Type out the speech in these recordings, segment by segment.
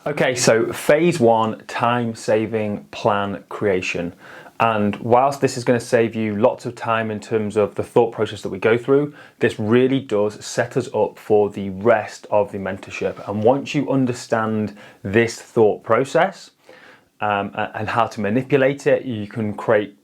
Okay, so phase one, time-saving plan creation. And whilst this is going to save you lots of time in terms of the thought process that we go through, this really does set us up for the rest of the mentorship. And once you understand this thought process and how to manipulate it, you can create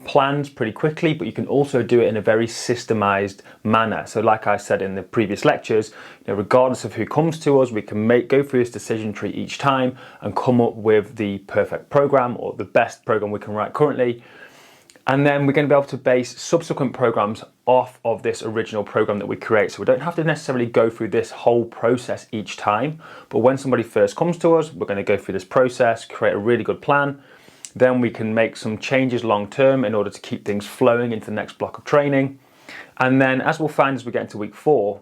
plans pretty quickly, but you can also do it in a very systemized manner. So like I said in the previous lectures, regardless of who comes to us, we can go through this decision tree each time and come up with the perfect program or the best program we can write currently. And then we're going to be able to base subsequent programs off of this original program that we create. So we don't have to necessarily go through this whole process each time, but when somebody first comes to us, we're going to go through this process, create a really good plan. Then we can make some changes long term in order to keep things flowing into the next block of training. And then as we'll find as we get into week 4,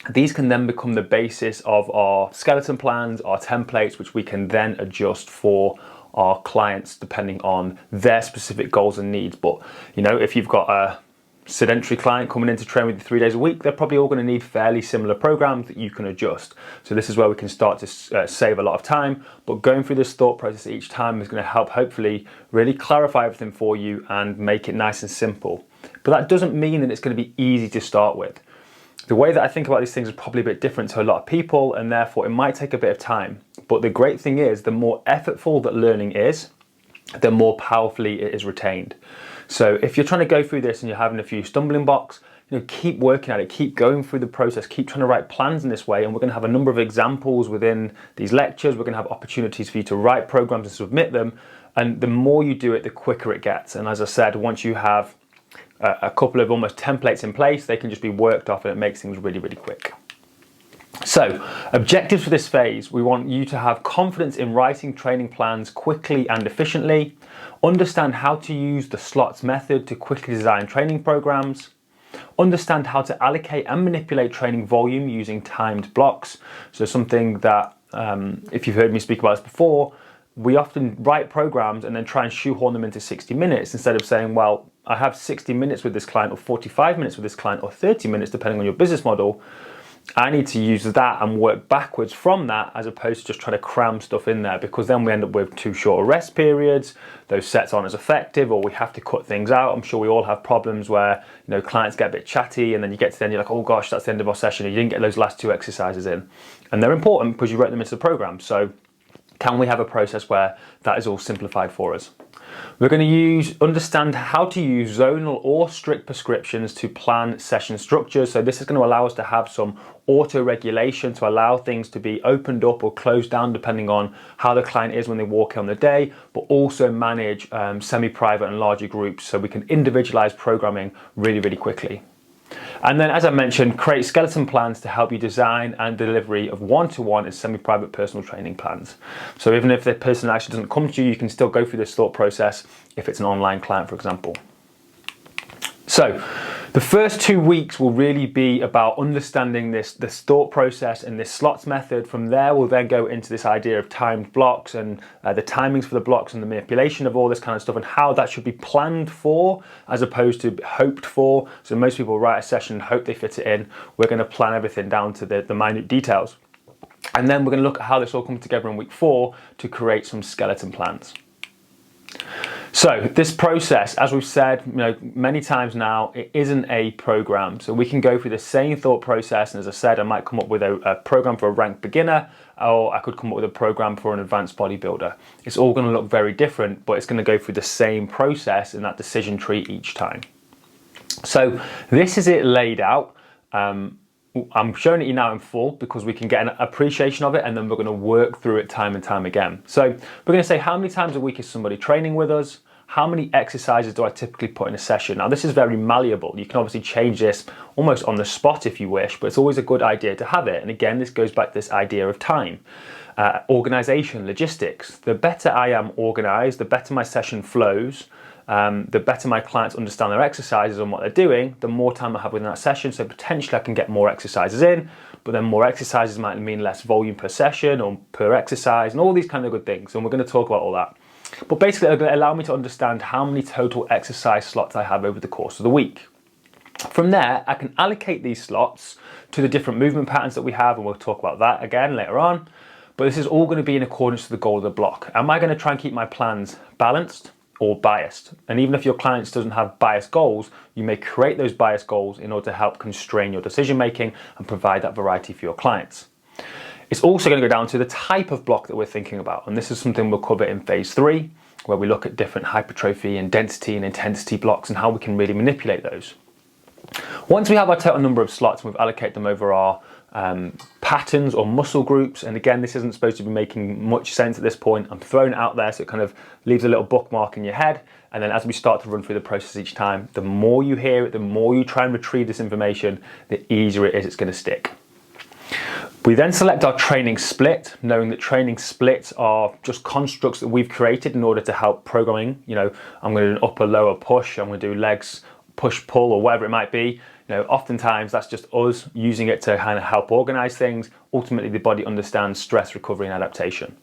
these can then become the basis of our skeleton plans, our templates, which we can then adjust for our clients depending on their specific goals and needs. But if you've got a sedentary client coming in to train with you 3 days a week, they're probably all going to need fairly similar programs that you can adjust. So this is where we can start to save a lot of time, but going through this thought process each time is going to help hopefully really clarify everything for you and make it nice and simple. But that doesn't mean that it's going to be easy to start with. The way that I think about these things is probably a bit different to a lot of people, and therefore it might take a bit of time. But the great thing is, the more effortful that learning is, the more powerfully it is retained. So if you're trying to go through this and you're having a few stumbling blocks, keep working at it, keep going through the process, keep trying to write plans in this way. And we're going to have a number of examples within these lectures. We're going to have opportunities for you to write programs and submit them. And the more you do it, the quicker it gets. And as I said, once you have a couple of almost templates in place, they can just be worked off and it makes things really, really quick. So, objectives for this phase: we want you to have confidence in writing training plans quickly and efficiently, understand how to use the slots method to quickly design training programs, understand how to allocate and manipulate training volume using timed blocks. So something that, if you've heard me speak about this before, we often write programs and then try and shoehorn them into 60 minutes instead of saying, well, I have 60 minutes with this client or 45 minutes with this client or 30 minutes depending on your business model. I need to use that and work backwards from that as opposed to just trying to cram stuff in there, because then we end up with too short rest periods, those sets aren't as effective, or we have to cut things out. I'm sure we all have problems where clients get a bit chatty and then you get to the end, you're like, oh gosh, that's the end of our session, and you didn't get those last 2 exercises in. And they're important because you wrote them into the program. So can we have a process where that is all simplified for us? We're going to understand how to use zonal or strict prescriptions to plan session structures. So this is going to allow us to have some auto-regulation to allow things to be opened up or closed down depending on how the client is when they walk in on the day, but also manage semi-private and larger groups so we can individualize programming really, really quickly. And then, as I mentioned, create skeleton plans to help you design and delivery of one-to-one and semi-private personal training plans. So even if the person actually doesn't come to you, you can still go through this thought process if it's an online client, for example. So the first 2 weeks will really be about understanding this thought process and this slots method. From there, we'll then go into this idea of timed blocks and the timings for the blocks and the manipulation of all this kind of stuff and how that should be planned for as opposed to hoped for. So most people write a session and hope they fit it in. We're going to plan everything down to the minute details. And then we're going to look at how this all comes together in week 4 to create some skeleton plans. So this process, as we've said many times now, it isn't a program. So we can go through the same thought process, and as I said, I might come up with a program for a ranked beginner, or I could come up with a program for an advanced bodybuilder. It's all going to look very different, but it's going to go through the same process in that decision tree each time. So this is it laid out. I'm showing it you now in full because we can get an appreciation of it, and then we're going to work through it time and time again. So we're going to say, how many times a week is somebody training with us? How many exercises do I typically put in a session? Now this is very malleable. You can obviously change this almost on the spot if you wish, but it's always a good idea to have it. And again, this goes back to this idea of time. Organization, logistics. The better I am organized, the better my session flows, the better my clients understand their exercises and what they're doing, the more time I have within that session. So potentially I can get more exercises in, but then more exercises might mean less volume per session or per exercise and all these kind of good things. And we're going to talk about all that. But basically it'll allow me to understand how many total exercise slots I have over the course of the week. From there, I can allocate these slots to the different movement patterns that we have, and we'll talk about that again later on. but this is all going to be in accordance to the goal of the block. Am I going to try and keep my plans balanced or biased? And even if your client doesn't have biased goals, you may create those biased goals in order to help constrain your decision making and provide that variety for your clients. It's also going to go down to the type of block that we're thinking about, and this is something we'll cover in phase 3, where we look at different hypertrophy and density and intensity blocks and how we can really manipulate those. Once we have our total number of slots and we've allocated them over our patterns or muscle groups, and again, this isn't supposed to be making much sense at this point, I'm throwing it out there so it kind of leaves a little bookmark in your head, and then as we start to run through the process each time, the more you hear it, the more you try and retrieve this information, the easier it is it's going to stick. We then select our training split, knowing that training splits are just constructs that we've created in order to help programming. You know, I'm going to do an upper lower push, I'm going to do legs push pull or whatever it might be. You know, oftentimes that's just us using it to kind of help organize things. Ultimately, the body understands stress, recovery, and adaptation.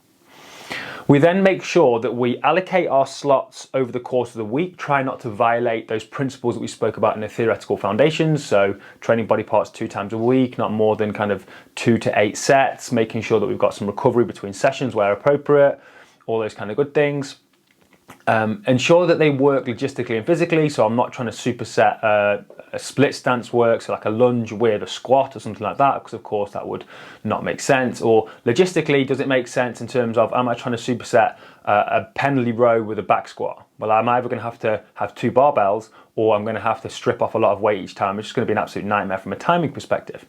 We then make sure that we allocate our slots over the course of the week, try not to violate those principles that we spoke about in the theoretical foundations. So training body parts 2 times a week, not more than kind of 2 to 8 sets, making sure that we've got some recovery between sessions where appropriate, all those kind of good things. Ensure that they work logistically and physically, so I'm not trying to superset a split stance work, so like a lunge with a squat or something like that, because of course that would not make sense. Or logistically, does it make sense in terms of, am I trying to superset a pendley row with a back squat? Well, I'm either going to have 2 barbells, or I'm going to have to strip off a lot of weight each time, which is going to be an absolute nightmare from a timing perspective.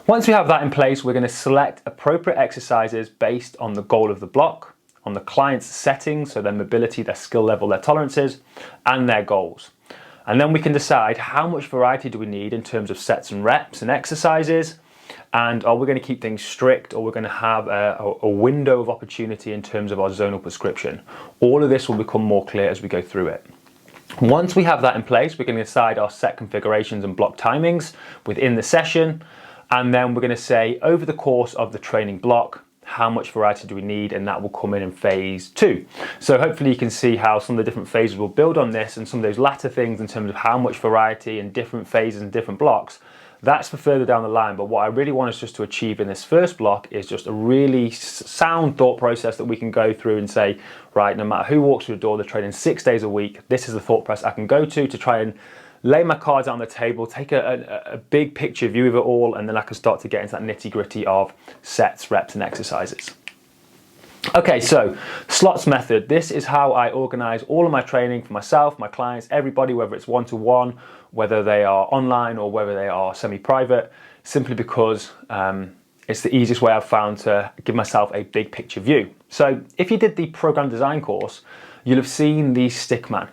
Once we have that in place, we're going to select appropriate exercises based on the goal of the block, on the client's settings, so their mobility, their skill level, their tolerances, and their goals. And then we can decide how much variety do we need in terms of sets and reps and exercises, and are we going to keep things strict, or we're going to have a window of opportunity in terms of our zonal prescription. All of this will become more clear as we go through it. Once we have that in place, we're going to decide our set configurations and block timings within the session, and then we're going to say over the course of the training block, how much variety do we need, and that will come in phase 2. So hopefully you can see how some of the different phases will build on this, and some of those latter things in terms of how much variety and different phases and different blocks, that's for further down the line. But what I really want us just to achieve in this first block is just a really sound thought process that we can go through and say, right, no matter who walks through the door, they're training 6 days a week, this is the thought process I can go to try and lay my cards on the table, take a big picture view of it all, and then I can start to get into that nitty gritty of sets, reps, and exercises. Okay, so slots method. This is how I organize all of my training for myself, my clients, everybody, whether it's one-to-one, whether they are online or whether they are semi-private, simply because it's the easiest way I've found to give myself a big picture view. So if you did the program design course, you'll have seen the Stickman.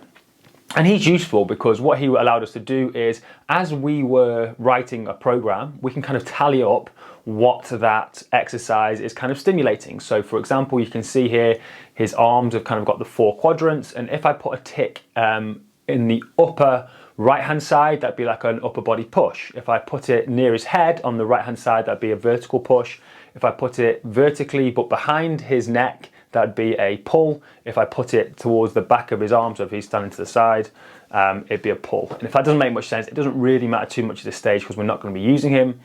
And he's useful because what he allowed us to do is, as we were writing a program, we can kind of tally up what that exercise is kind of stimulating. So for example, you can see here, his arms have kind of got the 4 quadrants. And if I put a tick in the upper right-hand side, that'd be like an upper body push. If I put it near his head on the right-hand side, that'd be a vertical push. If I put it vertically but behind his neck, that'd be a pull. If I put it towards the back of his arm, so if he's standing to the side, it'd be a pull. And if that doesn't make much sense, it doesn't really matter too much at this stage because we're not going to be using him.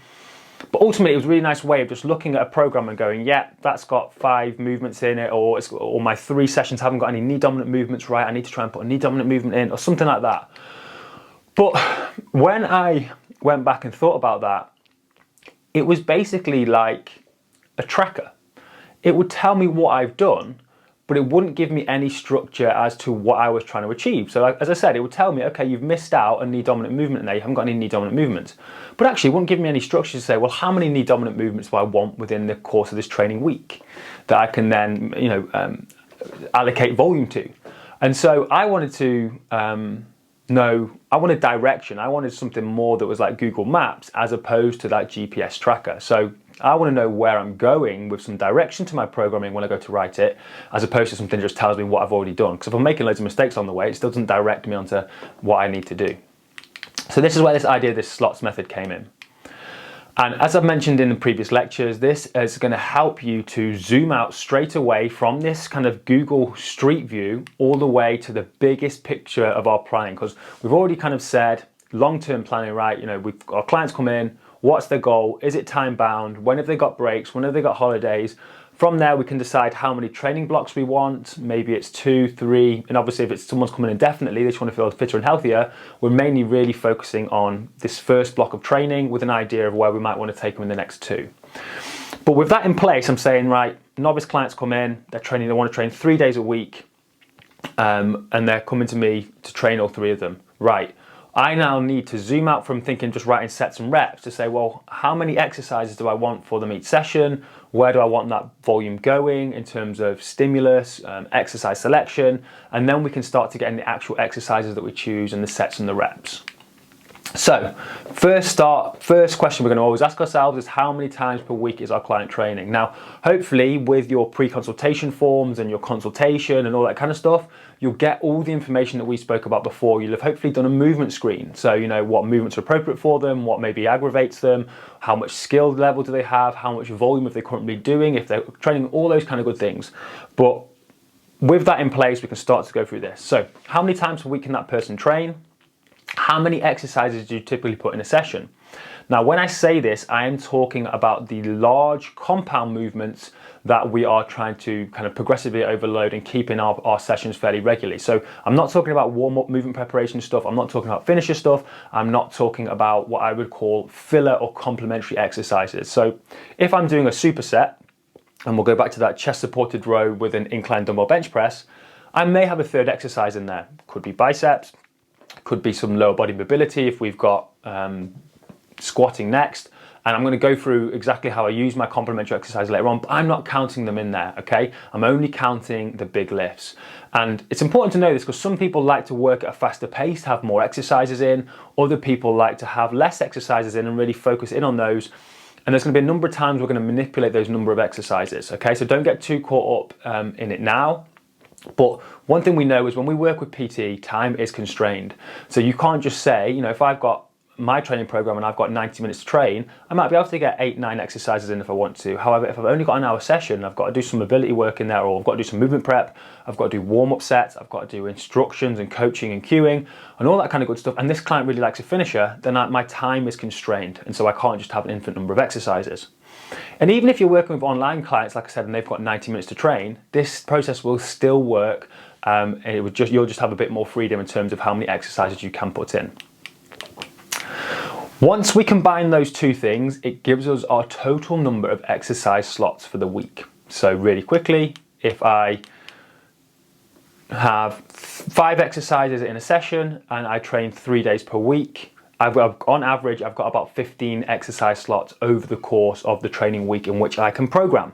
But ultimately, it was a really nice way of just looking at a program and going, yeah, that's got 5 movements in it, or my 3 sessions haven't got any knee dominant movements, right? I need to try and put a knee dominant movement in, or something like that. But when I went back and thought about that, it was basically like a tracker. It would tell me what I've done, but it wouldn't give me any structure as to what I was trying to achieve. So as I said, it would tell me, okay, you've missed out a knee dominant movement in there, you haven't got any knee dominant movements. But actually it wouldn't give me any structure to say, well, how many knee dominant movements do I want within the course of this training week that I can then, allocate volume to. And so I wanted to I wanted direction. I wanted something more that was like Google Maps as opposed to that GPS tracker. So I want to know where I'm going with some direction to my programming when I go to write it, as opposed to something that just tells me what I've already done. Because if I'm making loads of mistakes on the way, it still doesn't direct me onto what I need to do. So this is where this idea of this slots method came in. And as I've mentioned in the previous lectures, this is going to help you to zoom out straight away from this kind of Google Street View all the way to the biggest picture of our planning. Because we've already kind of said long-term planning, right? Our clients come in, what's their goal? Is it time bound? When have they got breaks? When have they got holidays? From there, we can decide how many training blocks we want. Maybe it's 2, 3, and obviously if it's someone's coming indefinitely, they just want to feel fitter and healthier, we're mainly really focusing on this first block of training with an idea of where we might want to take them in the next 2. But with that in place, I'm saying, right, novice clients come in, they want to train 3 days a week, and they're coming to me to train all 3 of them. Right, I now need to zoom out from thinking just writing sets and reps to say, well, how many exercises do I want for them each session? Where do I want that volume going in terms of stimulus, exercise selection? And then we can start to get in the actual exercises that we choose and the sets and the reps. So first question we're going to always ask ourselves is, how many times per week is our client training? Now, hopefully with your pre-consultation forms and your consultation and all that kind of stuff, you'll get all the information that we spoke about before. You'll have hopefully done a movement screen. So you know what movements are appropriate for them, what maybe aggravates them, how much skill level do they have, how much volume are they currently doing, if they're training, all those kind of good things. But with that in place, we can start to go through this. So how many times per week can that person train? How many exercises do you typically put in a session? Now, when I say this, I am talking about the large compound movements that we are trying to kind of progressively overload and keep in our sessions fairly regularly. So I'm not talking about warm-up movement preparation stuff. I'm not talking about finisher stuff. I'm not talking about what I would call filler or complementary exercises. So if I'm doing a superset, and we'll go back to that chest supported row with an incline dumbbell bench press, I may have a third exercise in there. Could be biceps, could be some lower body mobility if we've got squatting next. And I'm going to go through exactly how I use my complementary exercise later on, but I'm not counting them in there, okay? I'm only counting the big lifts. And it's important to know this because some people like to work at a faster pace, have more exercises in. Other people like to have less exercises in and really focus in on those. And there's going to be a number of times we're going to manipulate those number of exercises, okay? So don't get too caught up in it now. But one thing we know is when we work with PT, time is constrained. So you can't just say, you know, if I've got my training program and I've got 90 minutes to train, I might be able to get 8, 9 exercises in if I want to. However, if I've only got an hour session, I've got to do some mobility work in there, or I've got to do some movement prep, I've got to do warm-up sets, I've got to do instructions and coaching and cueing and all that kind of good stuff, and this client really likes a finisher, then my time is constrained, and so I can't just have an infinite number of exercises. And even if you're working with online clients, like I said, and they've got 90 minutes to train, this process will still work, and you'll just have a bit more freedom in terms of how many exercises you can put in. Once we combine those two things, it gives us our total number of exercise slots for the week. So really quickly, if I have 5 exercises in a session and I train 3 days per week, on average, I've got about 15 exercise slots over the course of the training week in which I can program.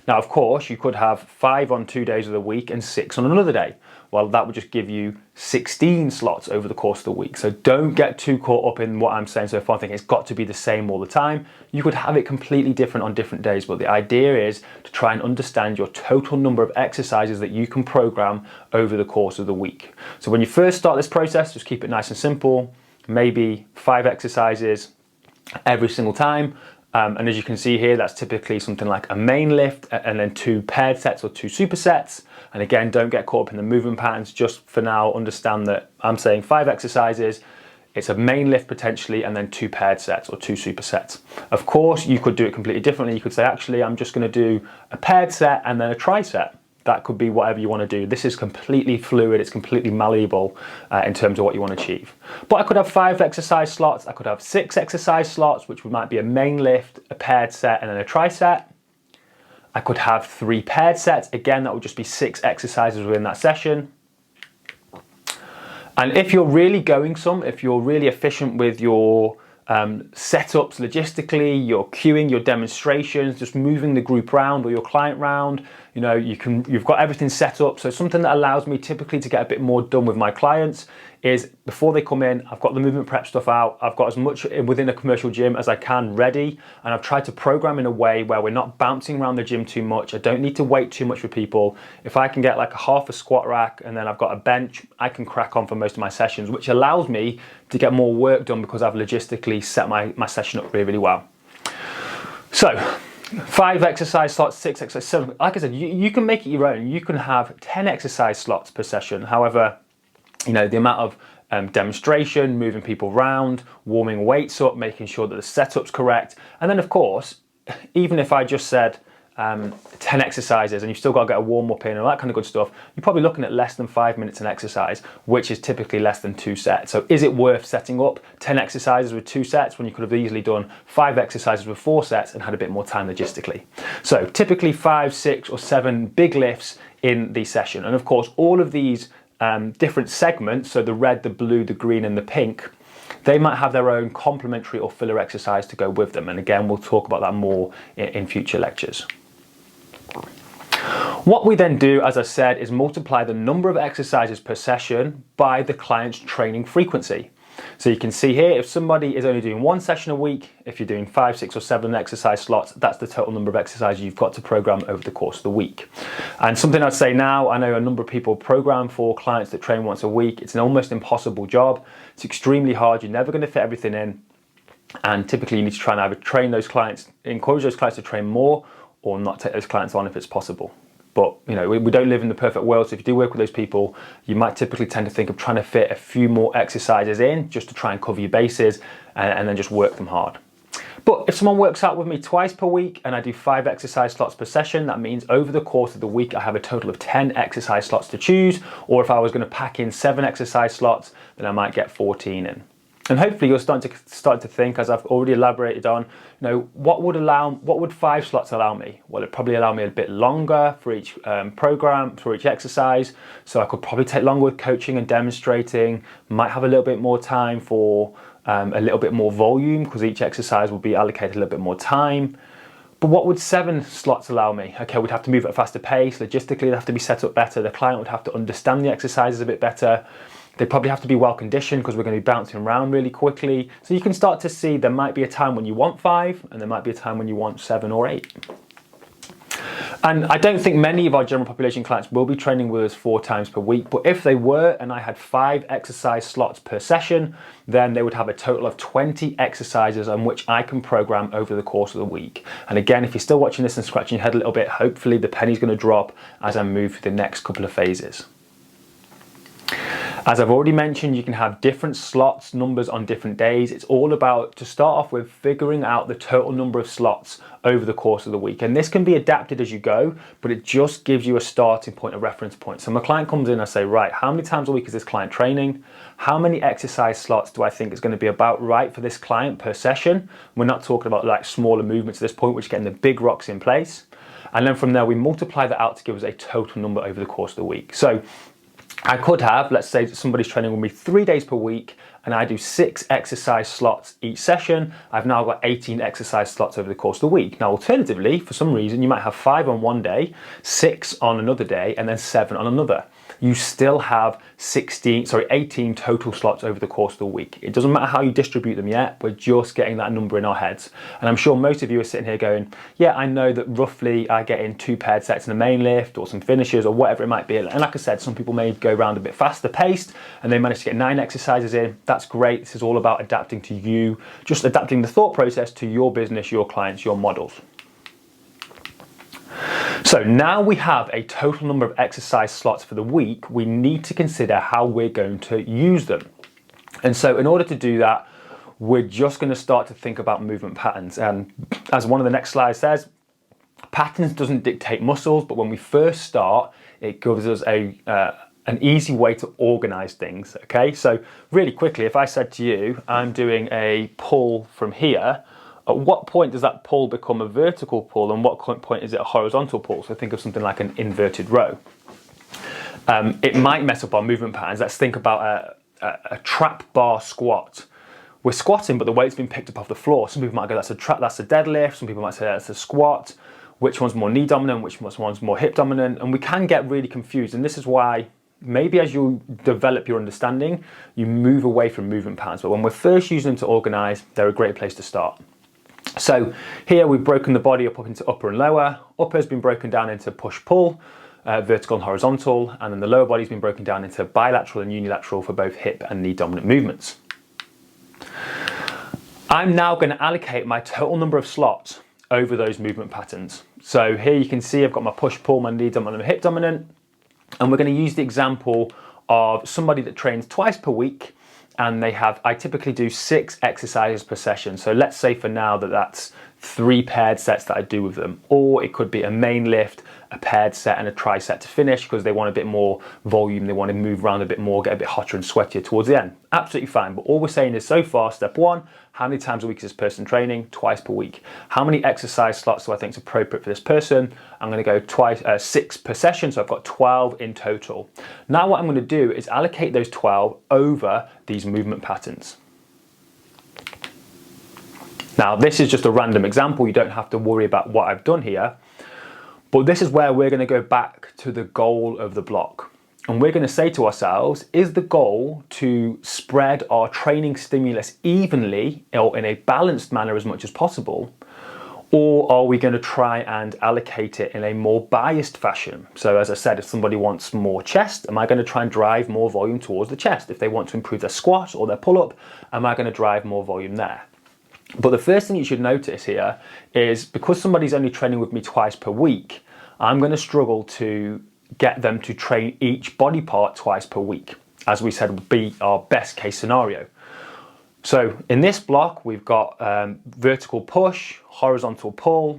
Now, of course, you could have 5 on 2 days of the week and 6 on another day. Well, that would just give you 16 slots over the course of the week. So don't get too caught up in what I'm saying so far, thinking it's got to be the same all the time. You could have it completely different on different days, but the idea is to try and understand your total number of exercises that you can program over the course of the week. So when you first start this process, just keep it nice and simple. Maybe 5 exercises every single time. And as you can see here, that's typically something like a main lift and then 2 paired sets or 2 supersets. And again, don't get caught up in the movement patterns. Just for now, understand that I'm saying 5 exercises. It's a main lift potentially, and then 2 paired sets or 2 supersets. Of course, you could do it completely differently. You could say, actually, I'm just going to do a paired set and then a tri-set. That could be whatever you want to do. This is completely fluid, it's completely malleable in terms of what you want to achieve. But I could have 5 exercise slots, I could have 6 exercise slots, which might be a main lift, a paired set, and then a tri-set. I could have 3 paired sets, again, that would just be 6 exercises within that session. And if you're really going if you're really efficient with your setups logistically, your cueing, your demonstrations, just moving the group round or your client round, you know, you've got everything set up. So something that allows me typically to get a bit more done with my clients is before they come in, I've got the movement prep stuff out, I've got as much within a commercial gym as I can ready, and I've tried to program in a way where we're not bouncing around the gym too much. I don't need to wait too much for people. If I can get like half a squat rack and then I've got a bench, I can crack on for most of my sessions, which allows me to get more work done because I've logistically set my session up really, really well. So 5 exercise slots, 6 exercise, 7. Like I said, you can make it your own. You can have 10 exercise slots per session. However, you know, the amount of demonstration, moving people around, warming weights up, making sure that the setup's correct. And then of course, even if I just said, 10 exercises and you've still got to get a warm up in and all that kind of good stuff, you're probably looking at less than 5 minutes an exercise, which is typically less than 2 sets. So is it worth setting up 10 exercises with 2 sets when you could have easily done 5 exercises with 4 sets and had a bit more time logistically? So typically 5, 6 or 7 big lifts in the session. And of course, all of these different segments, so the red, the blue, the green and the pink, they might have their own complementary or filler exercise to go with them. And again, we'll talk about that more in future lectures. What we then do, as I said, is multiply the number of exercises per session by the client's training frequency. So you can see here, if somebody is only doing 1 session a week, if you're doing 5, 6 or 7 exercise slots, that's the total number of exercises you've got to program over the course of the week. And something I'd say now, I know a number of people program for clients that train once a week. It's an almost impossible job. It's extremely hard. You're never going to fit everything in. And typically you need to try and either train those clients, encourage those clients to train more, or not take those clients on if it's possible. But you know, we don't live in the perfect world, so if you do work with those people, you might typically tend to think of trying to fit a few more exercises in just to try and cover your bases and then just work them hard. But if someone works out with me twice per week and I do 5 exercise slots per session, that means over the course of the week I have a total of 10 exercise slots to choose, or if I was going to pack in 7 exercise slots, then I might get 14 in. And hopefully you're starting to think, as I've already elaborated on, you know, what would 5 slots allow me? Well, it'd probably allow me a bit longer for each program, for each exercise. So I could probably take longer with coaching and demonstrating, might have a little bit more time for a little bit more volume because each exercise will be allocated a little bit more time. But what would 7 slots allow me? Okay, we'd have to move at a faster pace. Logistically, they'd have to be set up better. The client would have to understand the exercises a bit better. They probably have to be well conditioned because we're going to be bouncing around really quickly. So you can start to see there might be a time when you want 5 and there might be a time when you want 7 or 8. And I don't think many of our general population clients will be training with us 4 times per week, but if they were and I had 5 exercise slots per session, then they would have a total of 20 exercises on which I can program over the course of the week. And again, if you're still watching this and scratching your head a little bit, hopefully the penny's going to drop as I move through the next couple of phases. As I've already mentioned, you can have different slots, numbers on different days. It's all about, to start off with, figuring out the total number of slots over the course of the week. And this can be adapted as you go, but it just gives you a starting point, a reference point. So my client comes in, I say, right, how many times a week is this client training? How many exercise slots do I think is going to be about right for this client per session? We're not talking about like smaller movements at this point, which are getting the big rocks in place. And then from there, we multiply that out to give us a total number over the course of the week. So I could have, let's say somebody's training with me 3 days per week and I do 6 exercise slots each session. I've now got 18 exercise slots over the course of the week. Now, alternatively, for some reason, you might have 5 on one day, 6 on another day, and then 7 on another. You still have 18 total slots over the course of the week. It doesn't matter how you distribute them yet, we're just getting that number in our heads. And I'm sure most of you are sitting here going, yeah, I know that roughly I get in 2 paired sets in a main lift or some finishes or whatever it might be. And like I said, some people may go around a bit faster paced and they manage to get 9 exercises in. That's great. This is all about adapting to you, just adapting the thought process to your business, your clients, your models. So now we have a total number of exercise slots for the week, we need to consider how we're going to use them. And so in order to do that, we're just going to start to think about movement patterns. And as one of the next slides says, patterns doesn't dictate muscles, but when we first start, it gives us an easy way to organize things. Okay, so really quickly, if I said to you, I'm doing a pull from here, at what point does that pull become a vertical pull and what point is it a horizontal pull? So think of something like an inverted row. It might mess up our movement patterns. Let's think about a trap bar squat. We're squatting, but the weight's been picked up off the floor. Some people might go, that's a deadlift. Some people might say that's a squat. Which one's more knee dominant? Which one's more hip dominant? And we can get really confused. And this is why maybe as you develop your understanding, you move away from movement patterns. But when we're first using them to organize, they're a great place to start. So here we've broken the body up into upper and lower. Upper has been broken down into push-pull, vertical and horizontal, and then the lower body's been broken down into bilateral and unilateral for both hip and knee dominant movements. I'm now going to allocate my total number of slots over those movement patterns. So here you can see I've got my push-pull, my knee dominant, and hip dominant, and we're going to use the example of somebody that trains twice per week. And I typically do 6 exercises per session. So let's say for now that's 3 paired sets that I do with them. Or it could be a main lift, a paired set and a tricep to finish because they want a bit more volume, they want to move around a bit more, get a bit hotter and sweatier towards the end. Absolutely fine, but all we're saying is so far, step 1, how many times a week is this person training? Twice per week. How many exercise slots do I think is appropriate for this person? I'm going to go 6 per session, so I've got 12 in total. Now what I'm going to do is allocate those 12 over these movement patterns. Now, this is just a random example. You don't have to worry about what I've done here. But this is where we're going to go back to the goal of the block. And we're going to say to ourselves, is the goal to spread our training stimulus evenly or in a balanced manner as much as possible? Or are we going to try and allocate it in a more biased fashion? So as I said, if somebody wants more chest, am I going to try and drive more volume towards the chest? If they want to improve their squat or their pull-up, am I going to drive more volume there? But the first thing you should notice here is because somebody's only training with me twice per week, I'm going to struggle to get them to train each body part twice per week, as we said would be our best case scenario. So in this block, we've got vertical push, horizontal pull,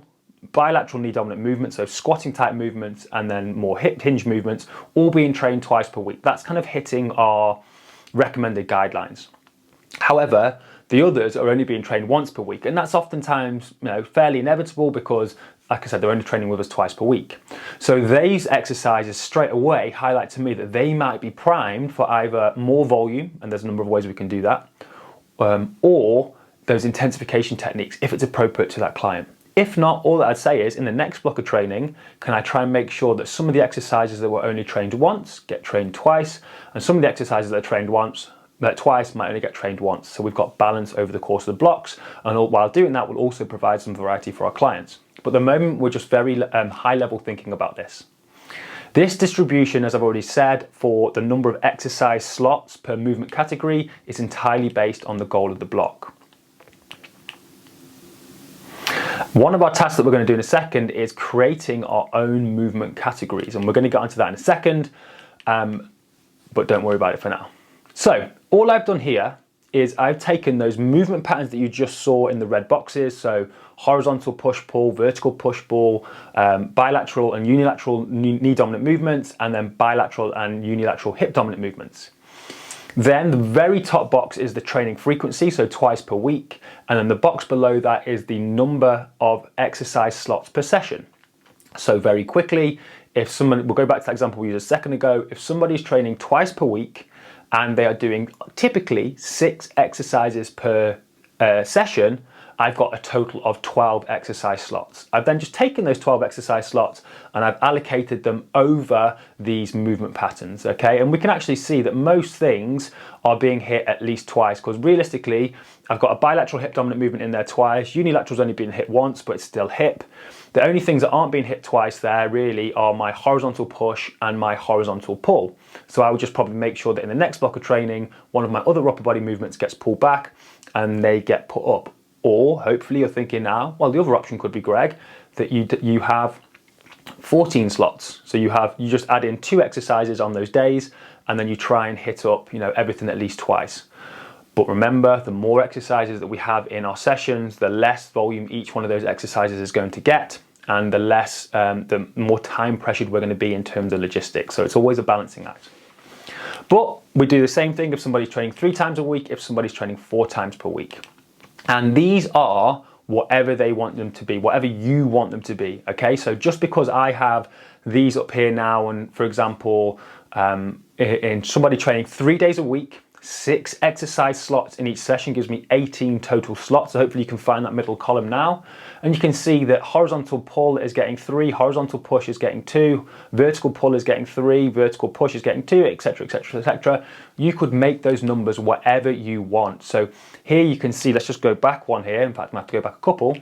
bilateral knee dominant movements, so squatting type movements, and then more hip hinge movements, all being trained twice per week. That's kind of hitting our recommended guidelines. However, the others are only being trained once per week, and that's oftentimes, fairly inevitable because, like I said, they're only training with us twice per week. So these exercises straight away highlight to me that they might be primed for either more volume, and there's a number of ways we can do that, or those intensification techniques if it's appropriate to that client. If not, all that I'd say is in the next block of training, can I try and make sure that some of the exercises that were only trained once get trained twice, and some of the exercises that are trained twice might only get trained once. So we've got balance over the course of the blocks, and while doing that, we'll also provide some variety for our clients. But at the moment, we're just very high level thinking about this. This distribution, as I've already said, for the number of exercise slots per movement category is entirely based on the goal of the block. One of our tasks that we're going to do in a second is creating our own movement categories, and we're going to get onto that in a second, but don't worry about it for now. So all I've done here is I've taken those movement patterns that you just saw in the red boxes, so horizontal push-pull, vertical push-pull, bilateral and unilateral knee dominant movements, and then bilateral and unilateral hip dominant movements. Then the very top box is the training frequency, so twice per week, and then the box below that is the number of exercise slots per session. So very quickly, we'll go back to that example we used a second ago, if somebody's training twice per week, and they are doing typically 6 exercises per session, I've got a total of 12 exercise slots. I've then just taken those 12 exercise slots and I've allocated them over these movement patterns, okay? And we can actually see that most things are being hit at least twice, because realistically, I've got a bilateral hip dominant movement in there twice, unilateral's only been hit once, but it's still hip. The only things that aren't being hit twice there really are my horizontal push and my horizontal pull. So I would just probably make sure that in the next block of training, one of my other upper body movements gets pulled back and they get put up. Or hopefully you're thinking now, well, the other option could be, Greg, that you have 14 slots. So you just add in 2 exercises on those days, and then you try and hit up, everything at least twice. But remember, the more exercises that we have in our sessions, the less volume each one of those exercises is going to get, and the more time pressured we're going to be in terms of logistics. So it's always a balancing act. But we do the same thing if somebody's training 3 times a week, if somebody's training 4 times per week. And these are whatever they want them to be, whatever you want them to be, okay? So just because I have these up here now, and for example, in somebody training 3 days a week, 6 exercise slots in each session gives me 18 total slots. So hopefully you can find that middle column now. And you can see that horizontal pull is getting 3, horizontal push is getting 2, vertical pull is getting 3, vertical push is getting 2, etc., etc., etc. You could make those numbers whatever you want. So here you can see, let's just go back one here. In fact, I might have to go back a couple.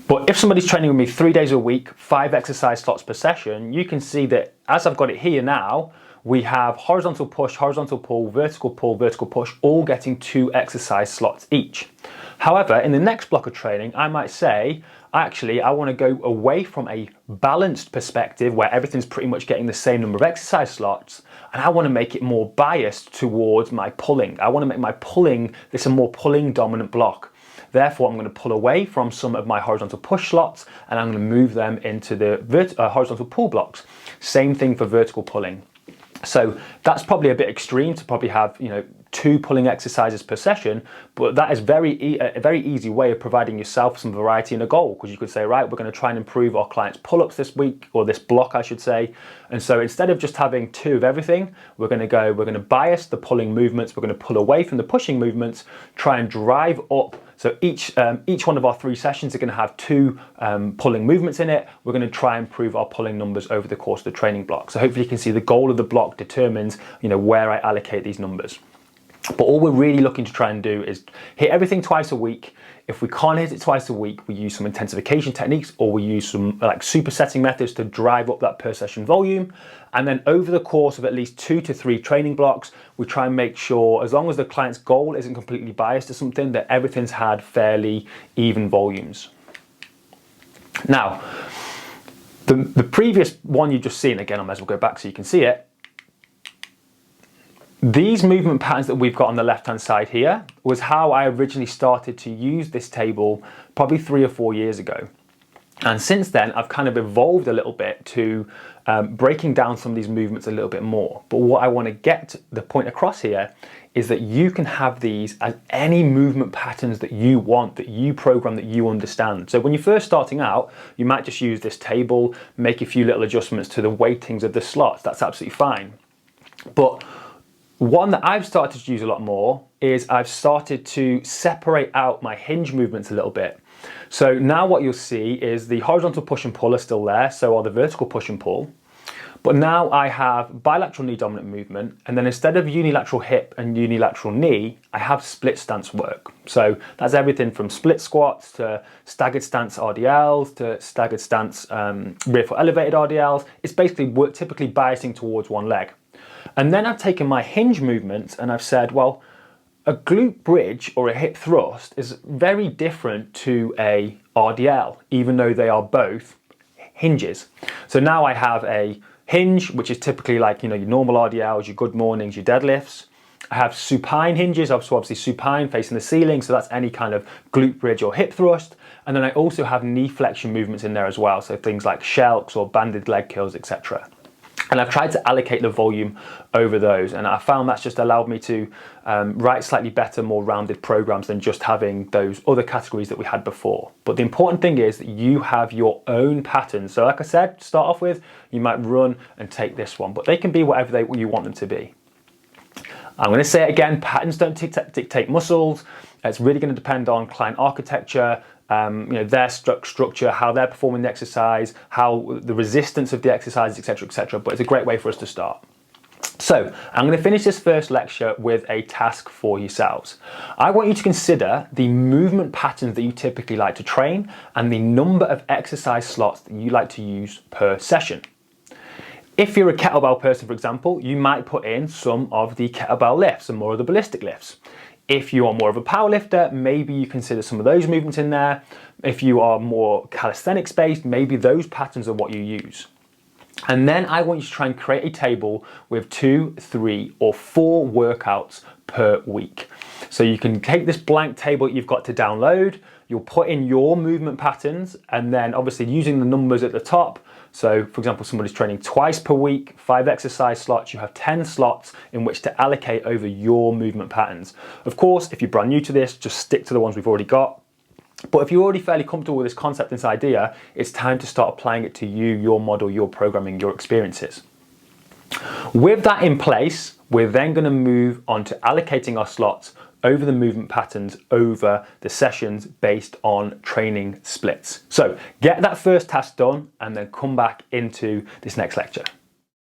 But if somebody's training with me 3 days a week, 5 exercise slots per session, you can see that as I've got it here now, we have horizontal push, horizontal pull, vertical push, all getting 2 exercise slots each. However, in the next block of training, I might say, actually, I want to go away from a balanced perspective where everything's pretty much getting the same number of exercise slots, and I want to make it more biased towards my pulling. I want to make my pulling, this a more pulling dominant block. Therefore, I'm going to pull away from some of my horizontal push slots and I'm going to move them into the horizontal pull blocks. Same thing for vertical pulling. So that's probably a bit extreme to probably have, 2 pulling exercises per session, but that is a very easy way of providing yourself some variety and a goal, because you could say, right, we're going to try and improve our clients' pull-ups this week, or this block, I should say. And so instead of just having 2 of everything, we're going to bias the pulling movements, we're going to pull away from the pushing movements, try and drive up. So each one of our 3 sessions are going to have 2 pulling movements in it. We're going to try and improve our pulling numbers over the course of the training block. So hopefully you can see the goal of the block determines, where I allocate these numbers. But all we're really looking to try and do is hit everything twice a week. If we can't hit it twice a week, we use some intensification techniques, or we use some supersetting methods to drive up that per session volume. And then over the course of at least 2 to 3 training blocks, we try and make sure, as long as the client's goal isn't completely biased to something, that everything's had fairly even volumes. Now, the previous one you've just seen, again, I might as well go back so you can see it. These movement patterns that we've got on the left-hand side here was how I originally started to use this table probably 3 or 4 years ago. And since then, I've kind of evolved a little bit to breaking down some of these movements a little bit more. But what I want to get the point across here is that you can have these as any movement patterns that you want, that you program, that you understand. So when you're first starting out, you might just use this table, make a few little adjustments to the weightings of the slots. That's absolutely fine. But one that I've started to use a lot more is I've started to separate out my hinge movements a little bit. So now what you'll see is the horizontal push and pull are still there, so are the vertical push and pull. But now I have bilateral knee dominant movement, and then instead of unilateral hip and unilateral knee, I have split stance work. So that's everything from split squats to staggered stance RDLs to staggered stance rear foot elevated RDLs. It's basically typically biasing towards one leg. And then I've taken my hinge movements and I've said, well, a glute bridge or a hip thrust is very different to a RDL, even though they are both hinges. So now I have a hinge, which is typically like, your normal RDLs, your good mornings, your deadlifts. I have supine hinges, so obviously supine facing the ceiling, so that's any kind of glute bridge or hip thrust. And then I also have knee flexion movements in there as well, so things like shelks or banded leg curls, etc. And I've tried to allocate the volume over those, and I found that's just allowed me to write slightly better, more rounded programs than just having those other categories that we had before. But the important thing is that you have your own patterns. So like I said, to start off with, you might run and take this one, but they can be whatever you want them to be. I'm going to say it again, patterns don't dictate muscles. It's really going to depend on client architecture, their structure, how they're performing the exercise, how the resistance of the exercise, etc., etc. But it's a great way for us to start. So I'm going to finish this first lecture with a task for yourselves. I want you to consider the movement patterns that you typically like to train and the number of exercise slots that you like to use per session. If you're a kettlebell person, for example, you might put in some of the kettlebell lifts and more of the ballistic lifts. If you are more of a power lifter, maybe you consider some of those movements in there. If you are more calisthenics based, maybe those patterns are what you use. And then I want you to try and create a table with 2, 3, or 4 workouts per week. So you can take this blank table you've got to download, you'll put in your movement patterns, and then obviously using the numbers at the top. So for example, somebody's training twice per week, 5 exercise slots, you have 10 slots in which to allocate over your movement patterns. Of course, if you're brand new to this, just stick to the ones we've already got. But if you're already fairly comfortable with this concept and this idea, it's time to start applying it to you, your model, your programming, your experiences. With that in place, we're then going to move on to allocating our slots over the movement patterns over the sessions based on training splits. So get that first task done and then come back into this next lecture.